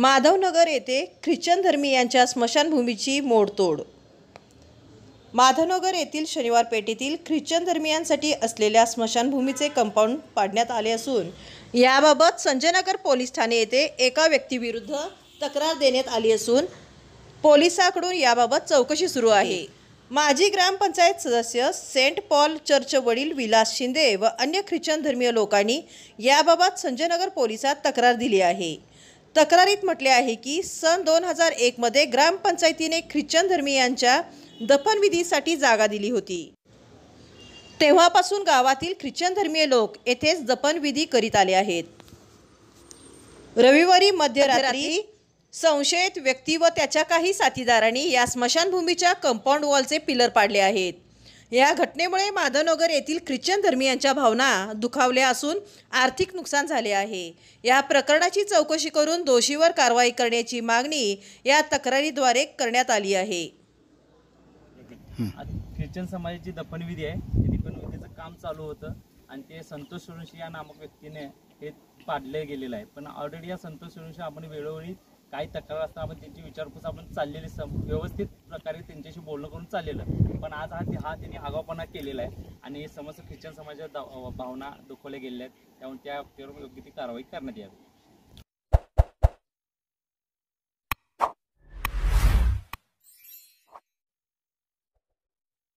माधवनगर येथे ख्रिश्चन धर्मीयांच्या स्मशानभूमीची मोडतोड। माधवनगर येथील शनिवार पेठेतील ख्रिश्चन धर्मीयांसाठी असलेल्या स्मशानभूमीचे कंपाऊंड पाडण्यात आले असून याबाबत संजयनगर पोलीस ठाणे येथे एका व्यक्तीविरुद्ध तक्रार देण्यात आली असून पोलिसांकडून याबाबत चौकशी सुरू आहे। माजी ग्रामपंचायत सदस्य सेंट पॉल चर्च वडील विलास शिंदे व अन्य ख्रिश्चन धर्मीय लोकांनी याबाबत संजयनगर पोलिसात तक्रार दिली आहे। तक्रारीत म्हटले आहे की सन 2001 मध्ये ग्रामपंचायतीने ख्रिश्चन धर्मीयांच्या दफनविधीसाठी जागा दिली होती। तेव्हापासून गावातील ख्रिश्चन धर्मीय लोक येथेच दफनविधी करीत आले आहेत। रविवारी मध्यरात्री संशयित व्यक्ती व त्याच्या काही साथीदारांनी या स्मशानभूमीच्या कंपाऊंड वॉलचे पिलर पाडले आहेत। या घटनेमुळे माधवनगर येथील ख्रिश्चन धर्मीयांच्या भावना दुखावल्या असून आर्थिक नुकसान झाले आहे। या प्रकरणाची चौकशी करून दोषीवर कारवाई करण्याची मागणी या तक्रारीद्वारे करण्यात आली आहे। ख्रिश्चन समाजाची दफनविधी आहे, ते दफनविधीचं काम चालू होतं आणि ते संतोष सोळुंशी या नामक व्यक्तीने हे पाडले गेलेलं आहे। पण ऑलरेडी या संतोष सोळुंशी आपण वेळोवेळी काही तक्रार असता आपण त्यांची विचारपूस आपण चाललेली व्यवस्थित प्रकारे त्यांच्याशी बोलणं करून चाललेलं, पण आज हा त्यांनी आगाऊपणा केलेला आहे आणि समस्त ख्रिश्चन समाजाच्या भावना दुखवल्या गेलेल्या आहेत। त्यामुळे त्या योग्य ती कारवाई करण्यात यावी।